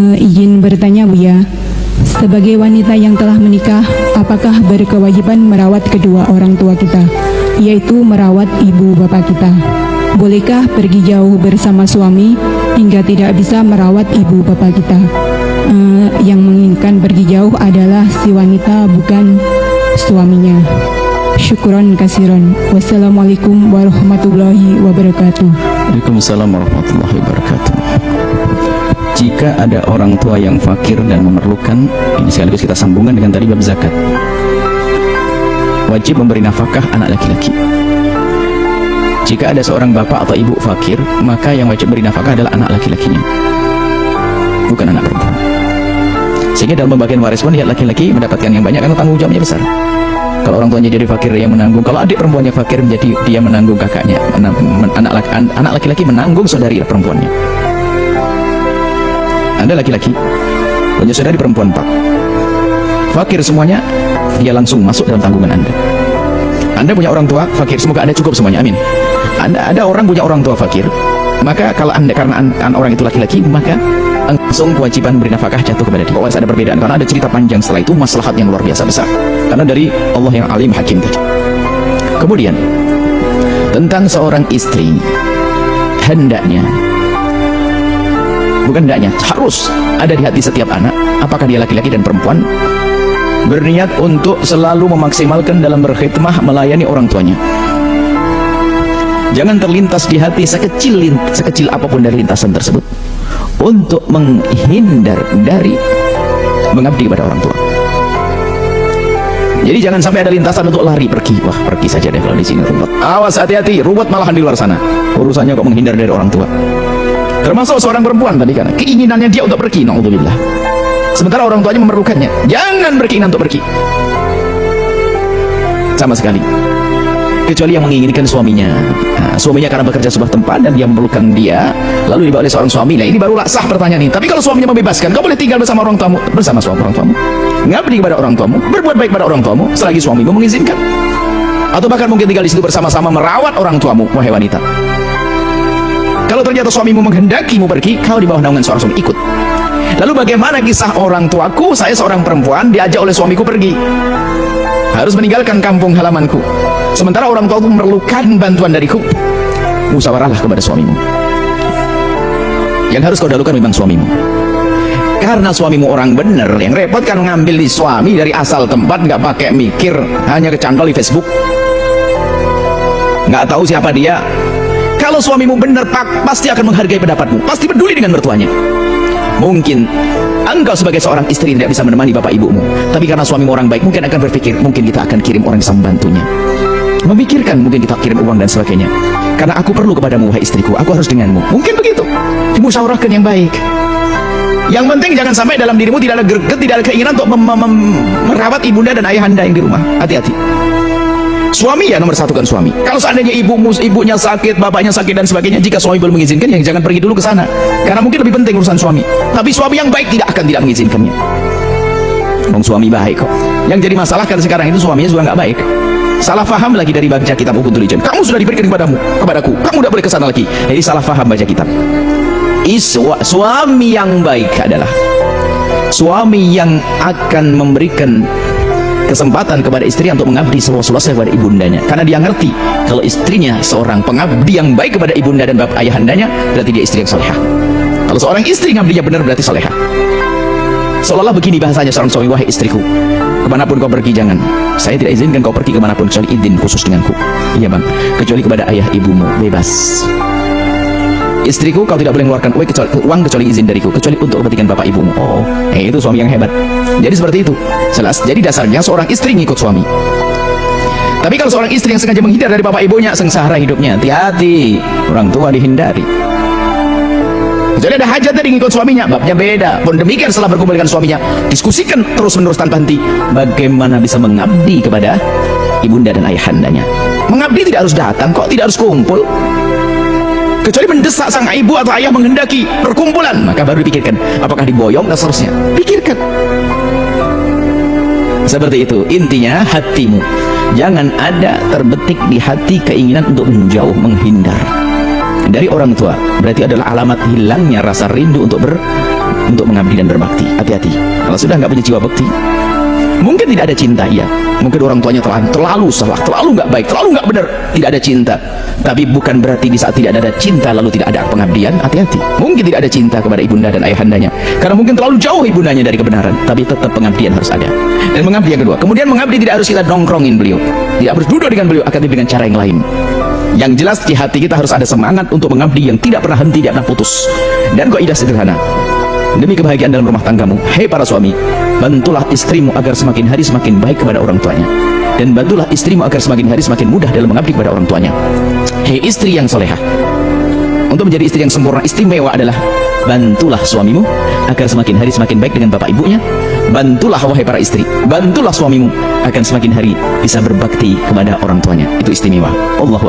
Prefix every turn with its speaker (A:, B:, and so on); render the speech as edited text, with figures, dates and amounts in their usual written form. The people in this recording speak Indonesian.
A: Izin bertanya Buya, sebagai wanita yang telah menikah, apakah berkewajiban merawat kedua orang tua kita, yaitu merawat ibu bapak kita? Bolehkah pergi jauh bersama suami hingga tidak bisa merawat ibu bapak kita? Yang menginginkan pergi jauh adalah si wanita, bukan suaminya. Syukron kasiron. Wassalamualaikum warahmatullahi wabarakatuh.
B: Waalaikumsalam warahmatullahi wabarakatuh. Jika ada orang tua yang fakir dan memerlukan, ini sekaligus kita sambungkan dengan tadi bab zakat. Wajib memberi nafkah anak laki-laki. Jika ada seorang bapak atau ibu fakir, maka yang wajib beri nafkah adalah anak laki-lakinya, bukan anak perempuan. Sehingga dalam pembagian waris pun lihat laki-laki mendapatkan yang banyak karena tanggung jawabnya besar. Kalau orang tuanya jadi fakir, dia menanggung. Kalau adik perempuannya fakir, menjadi dia menanggung kakaknya. Anak laki-laki menanggung saudari perempuannya. Anda laki-laki punya saudari perempuan 4, fakir semuanya, dia langsung masuk dalam tanggungan Anda. Anda punya orang tua fakir, semoga Anda cukup semuanya, amin. Ada orang punya orang tua fakir, maka kalau Anda, karena orang itu laki-laki, maka langsung kewajiban beri nafkah jatuh kepada dia. Ada perbedaan, karena ada cerita panjang setelah itu, maslahat yang luar biasa besar, karena dari Allah yang alim hakim tadi. Kemudian tentang seorang istri, hendaknya, bukan hendaknya, harus ada di hati setiap anak, apakah dia laki-laki dan perempuan, berniat untuk selalu memaksimalkan dalam berkhidmah melayani orang tuanya. Jangan terlintas di hati sekecil apapun dari lintasan tersebut untuk menghindar dari mengabdi kepada orang tua. Jadi jangan sampai ada lintasan untuk lari pergi. Wah, pergi saja deh kalau di sini ruwet. Awas, hati-hati, ruwet malahan di luar sana. Urusannya kok menghindar dari orang tua. Termasuk seorang perempuan tadi, kan keinginannya dia untuk pergi, naudzubillah, sementara orang tuanya memerlukannya. Jangan berkeinginan untuk pergi sama sekali, kecuali yang menginginkan suaminya. Suaminya karena bekerja sebuah tempat dan dia memerlukan dia, lalu dibawa oleh seorang suami. Nah, ini barulah sah pertanyaan ini. Tapi kalau suaminya membebaskan, kau boleh tinggal bersama orang tuamu, bersama suami orang tuamu, ngabdi kepada orang tuamu, berbuat baik pada orang tuamu selagi suamimu mengizinkan, atau bahkan mungkin tinggal di situ bersama-sama merawat orang tuamu. Wahai wanita, kalau ternyata suamimu menghendakimu pergi, kau di bawah naungan seorang suami, ikut. Lalu bagaimana kisah orang tuaku? Saya seorang perempuan, diajak oleh suamiku pergi, harus meninggalkan kampung halamanku, sementara orang tuaku memerlukan bantuan dariku. Musyawarahlah kepada suamimu. Yang harus kau dahulukan memang suamimu, karena suamimu orang bener. Yang repot kan ngambil di suami dari asal tempat, nggak pakai mikir, hanya kecantol di Facebook, nggak tahu siapa dia. Kalau suamimu benar, pasti akan menghargai pendapatmu, pasti peduli dengan mertuanya. Mungkin engkau sebagai seorang istri tidak bisa menemani bapak ibumu, tapi karena suamimu orang baik, mungkin akan berpikir, mungkin kita akan kirim orang yang bisa membantunya. Memikirkan, mungkin kita kirim uang dan sebagainya. Karena aku perlu kepadamu, wahai istriku, aku harus denganmu. Mungkin begitu, dimusyawarahkan yang baik. Yang penting jangan sampai dalam dirimu tidak ada greget, tidak ada keinginan untuk merawat ibunda dan ayahanda yang di rumah. Hati-hati. Suami ya nomor satu, kan suami. Kalau seandainya ibunya sakit, bapaknya sakit dan sebagainya, jika suami belum mengizinkan, ya jangan pergi dulu ke sana, karena mungkin lebih penting urusan suami. Tapi suami yang baik tidak mengizinkannya. Suami baik kok. Yang jadi masalah kan sekarang itu suaminya juga nggak baik. Salah faham lagi dari baca kitab Ukhutul Ijan. Kamu sudah diberikan kepadaku, kamu tidak boleh ke sana lagi. Jadi salah faham baca kitab. Suami yang baik adalah suami yang akan memberikan kesempatan kepada istri untuk mengabdi seluas-luasnya kepada ibundanya, karena dia ngerti kalau istrinya seorang pengabdi yang baik kepada ibunda dan bapak ayahandanya, berarti dia istri yang salehah. Kalau seorang istri ngabdinya benar, berarti salehah. Seolah-olah begini bahasanya seorang suami, wahai istriku, kemanapun kau pergi jangan, saya tidak izinkan kau pergi kemanapun kecuali izin khusus denganku. Iya bang, kecuali kepada ayah ibumu, bebas. Istriku, kau tidak boleh mengeluarkan uang kecuali izin dariku, kecuali untuk kepentingan bapak ibumu. Oh, itu suami yang hebat. Jadi seperti itu, jelas. Jadi dasarnya seorang istri ngikut suami. Tapi kalau seorang istri yang sengaja menghindar dari bapak ibunya, sengsara hidupnya. Hati-hati, orang tua dihindari. Kecuali ada hajat tadi ngikut suaminya, babnya beda. Pun demikian, setelah berkumpul dengan suaminya, diskusikan terus-menerus tanpa henti bagaimana bisa mengabdi kepada ibunda dan ayahandanya. Mengabdi tidak harus datang kok, tidak harus kumpul, kecuali mendesak sang ibu atau ayah menghendaki perkumpulan, maka baru dipikirkan apakah diboyong dan seterusnya. Pikirkan seperti itu. Intinya hatimu jangan ada terbetik di hati keinginan untuk menjauh, menghindar dari orang tua. Berarti adalah alamat hilangnya rasa rindu untuk untuk mengabdi dan berbakti. Hati-hati, kalau sudah nggak punya jiwa bakti, mungkin tidak ada cinta, iya. Mungkin orang tuanya terlalu salah, terlalu nggak baik, terlalu nggak benar, tidak ada cinta. Tapi bukan berarti di saat tidak ada cinta lalu tidak ada pengabdian. Hati-hati, mungkin tidak ada cinta kepada ibunda dan ayahandanya, karena mungkin terlalu jauh ibundanya dari kebenaran. Tapi tetap pengabdian harus ada. Dan mengabdi yang kedua, kemudian mengabdi tidak harus kita nongkrongin beliau, tidak harus duduk dengan beliau, akan dengan cara yang lain. Yang jelas di hati kita harus ada semangat untuk mengabdi yang tidak pernah henti, tidak pernah putus. Dan kaidah sederhana, demi kebahagiaan dalam rumah tanggamu, hei para suami, bantulah istrimu agar semakin hari semakin baik kepada orang tuanya, dan bantulah istrimu agar semakin hari semakin mudah dalam mengabdi kepada orang tuanya. Hei istri yang solehah, untuk menjadi istri yang sempurna, istimewa adalah bantulah suamimu agar semakin hari semakin baik dengan bapak ibunya. Bantulah wahai para istri, bantulah suamimu akan semakin hari bisa berbakti kepada orang tuanya. Itu istimewa. Allahu a'lam.